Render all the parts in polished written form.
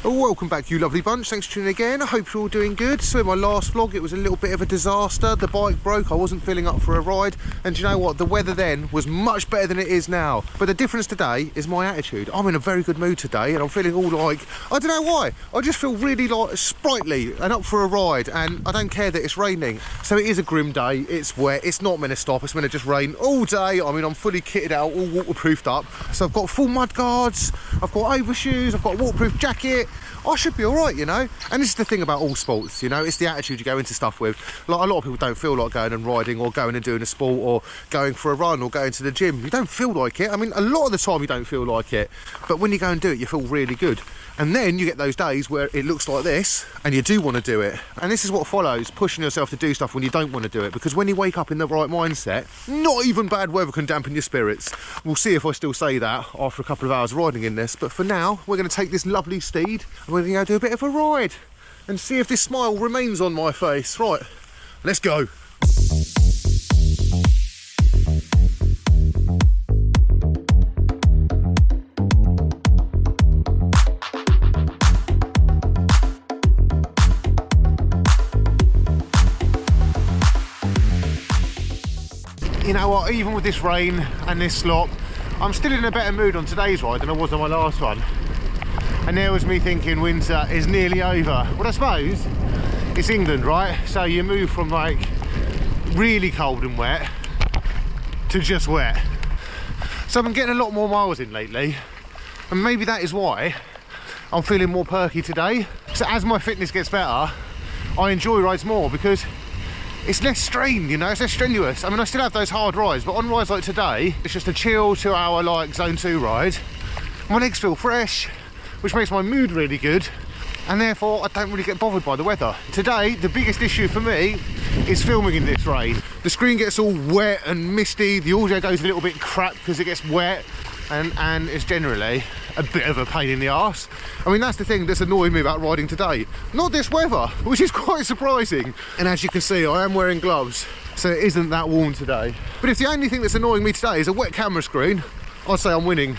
Welcome back, you lovely bunch. Thanks for tuning in again. I hope you're all doing good. So in my last vlog, it was a little bit of a disaster. The bike broke. I wasn't feeling up for a ride. And do you know what? The weather then was much better than it is now. But the difference today is my attitude. I'm in a very good mood today and I'm feeling all like, I don't know why. I just feel really like sprightly and up for a ride. And I don't care that it's raining. So it is a grim day. It's wet. It's not meant to stop. It's meant to just rain all day. I mean, I'm fully kitted out, all waterproofed up. So I've got full mud guards. I've got overshoes. I've got a waterproof jacket. I should be all right, you know. And this is the thing about all sports, you know, it's the attitude you go into stuff with. Like, a lot of people don't feel like going and riding or going and doing a sport or going for a run or going to the gym. You don't feel like it. I mean, a lot of the time you don't feel like it, but when you go and do it, you feel really good. And then you get those days where it looks like this and you do want to do it. And this is what follows, pushing yourself to do stuff when you don't want to do it. Because when you wake up in the right mindset, not even bad weather can dampen your spirits. We'll see if I still say that after a couple of hours riding in this. But for now, we're going to take this lovely steed and we're going to go do a bit of a ride and see if this smile remains on my face. Right, let's go. You know what, even with this rain and this slop, I'm still in a better mood on today's ride than I was on my last one. And there was me thinking winter is nearly over. Well, I suppose it's England, right? So you move from like really cold and wet to just wet. So I've been getting a lot more miles in lately. And maybe that is why I'm feeling more perky today. So as my fitness gets better, I enjoy rides more because it's less strain, you know, it's less strenuous. I mean, I still have those hard rides, but on rides like today, it's just a chill 2 hour like zone 2 ride. My legs feel fresh, which makes my mood really good, and therefore I don't really get bothered by the weather. Today, the biggest issue for me is filming in this rain. The screen gets all wet and misty, the audio goes a little bit crap because it gets wet, and it's generally a bit of a pain in the arse. I mean, that's the thing that's annoying me about riding today. Not this weather, which is quite surprising. And as you can see, I am wearing gloves, so it isn't that warm today. But if the only thing that's annoying me today is a wet camera screen, I'd say I'm winning.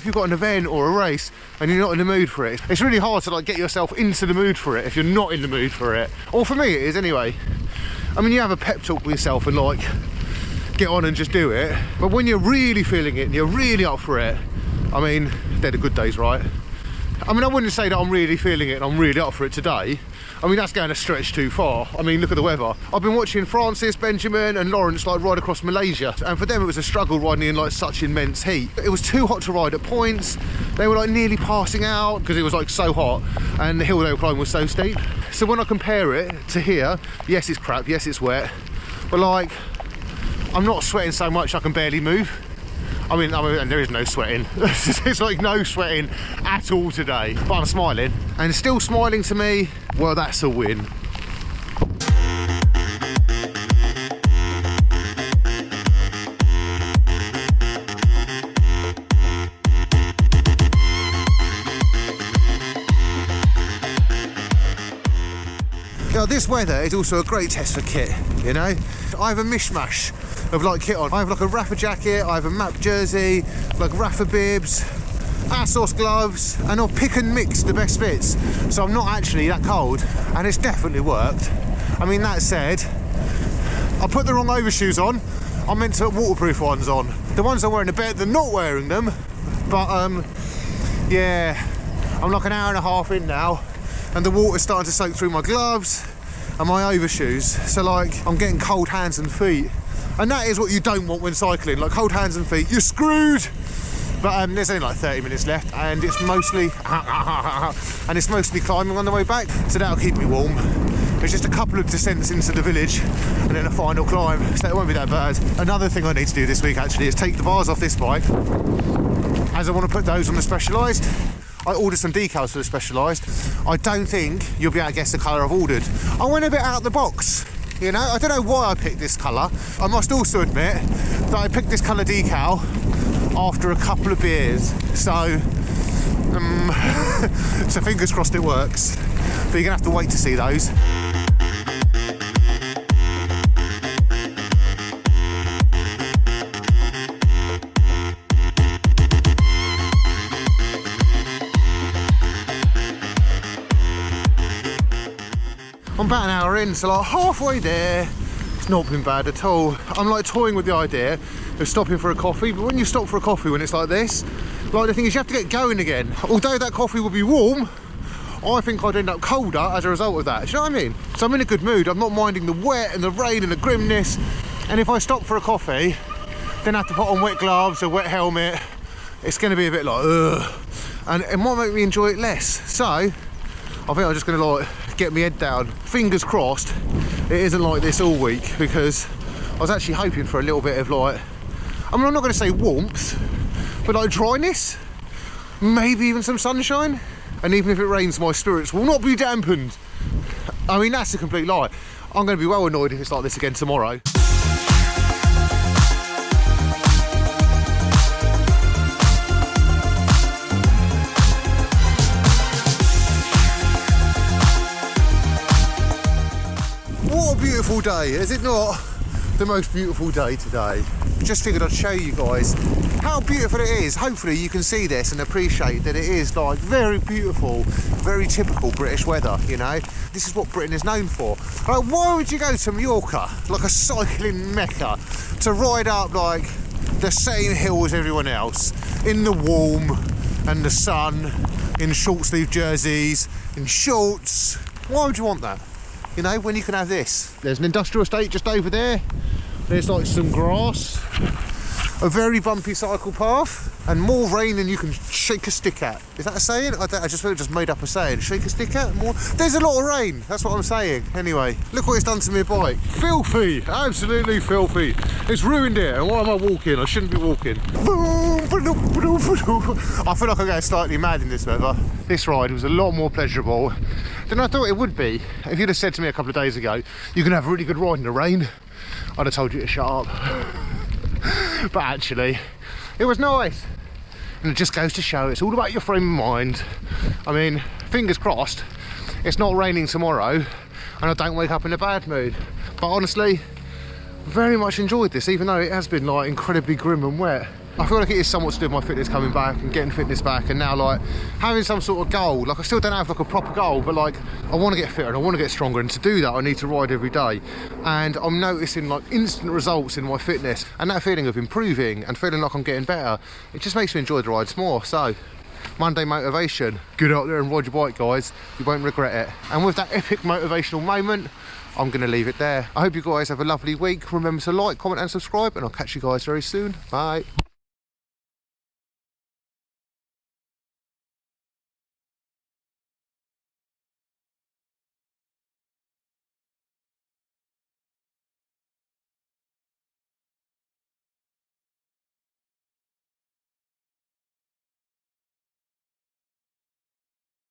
You've got an event or a race and you're not in the mood for it, it's really hard to like get yourself into the mood for it if you're not in the mood for it. Or for me it is anyway. I mean, you have a pep talk with yourself and like get on and just do it, but when you're really feeling it and you're really up for it, I mean, they're the good days, right? I mean, I wouldn't say that I'm really feeling it and I'm really up for it today. I mean, that's going to stretch too far. I mean, look at the weather. I've been watching Francis, Benjamin and Lawrence like ride across Malaysia, and for them it was a struggle riding in like such immense heat. It was too hot to ride at points. They were like nearly passing out because it was like so hot and the hill they were climbing was so steep. So when I compare it to here, yes it's crap, yes it's wet, but like I'm not sweating so much I can barely move. I mean, and there is no sweating. It's like no sweating at all today. But I'm smiling. And still smiling to me, well, that's a win. Now, this weather is also a great test for kit, you know? I have a mishmash of like kit on. I have like a Rafa jacket, I have a map jersey, like Rafa bibs, ASOS gloves, and I'll pick and mix the best fits. So I'm not actually that cold, and it's definitely worked. I mean, that said, I put the wrong overshoes on. I meant to put waterproof ones on. The ones I'm wearing are better than not wearing them, but yeah, I'm like an hour and a half in now, and the water's starting to soak through my gloves and my overshoes. So like, I'm getting cold hands and feet. And that is what you don't want when cycling, like cold hands and feet, you're screwed. But there's only like 30 minutes left and it's mostly climbing on the way back, so that'll keep me warm. There's just a couple of descents into the village and then a final climb, so it won't be that bad. Another thing I need to do this week actually is take the bars off this bike, as I want to put those on the Specialised. I ordered some decals for the Specialised. I don't think you'll be able to guess the colour I've ordered. I went a bit out of the box. You know, I don't know why I picked this colour. I must also admit that I picked this colour decal after a couple of beers. So So fingers crossed it works, but you're gonna have to wait to see those. I'm about an hour in, so like halfway there. It's not been bad at all. I'm like toying with the idea of stopping for a coffee, but when you stop for a coffee when it's like this, like the thing is you have to get going again. Although that coffee will be warm, I think I'd end up colder as a result of that. Do you know what I mean? So I'm in a good mood. I'm not minding the wet and the rain and the grimness. And if I stop for a coffee, then I have to put on wet gloves, a wet helmet. It's going to be a bit like, ugh. And it might make me enjoy it less. So I think I'm just going to like get my head down. Fingers crossed it isn't like this all week, because I was actually hoping for a little bit of like, I mean, I'm not going to say warmth, but like dryness, maybe even some sunshine. And even if it rains, my spirits will not be dampened. I mean, that's a complete lie. I'm going to be well annoyed if it's like this again tomorrow. What a beautiful day, is it not? The most beautiful day today. Just figured I'd show you guys how beautiful it is. Hopefully you can see this and appreciate that it is like very beautiful, very typical British weather, you know. This is what Britain is known for. Like, why would you go to Mallorca, like a cycling mecca, to ride up like the same hill as everyone else, in the warm and the sun, in short sleeve jerseys, in shorts? Why would you want that? You know, when you can have this. There's an industrial estate just over there. There's like some grass, a very bumpy cycle path, and more rain than you can shake a stick at. Is that a saying? I just made up a saying. Shake a stick at? More. There's a lot of rain. That's what I'm saying. Anyway, look what it's done to my bike. Filthy, absolutely filthy. It's ruined it. And why am I walking? I shouldn't be walking. I feel like I'm going slightly mad in this weather. This ride was a lot more pleasurable than I thought it would be. If you'd have said to me a couple of days ago, you're going to have a really good ride in the rain, I'd have told you to shut up. But actually, it was nice. And it just goes to show it's all about your frame of mind. I mean, fingers crossed, it's not raining tomorrow and I don't wake up in a bad mood. But honestly, very much enjoyed this, even though it has been like incredibly grim and wet. I feel like it is somewhat to do with my fitness coming back and getting fitness back, and now like having some sort of goal. Like I still don't have like a proper goal, but like I want to get fitter and I want to get stronger, and to do that I need to ride every day. And I'm noticing like instant results in my fitness, and that feeling of improving and feeling like I'm getting better, it just makes me enjoy the rides more. So Monday motivation, get out there and ride your bike, guys, you won't regret it. And with that epic motivational moment, I'm going to leave it there. I hope you guys have a lovely week. Remember to like, comment and subscribe, and I'll catch you guys very soon. Bye.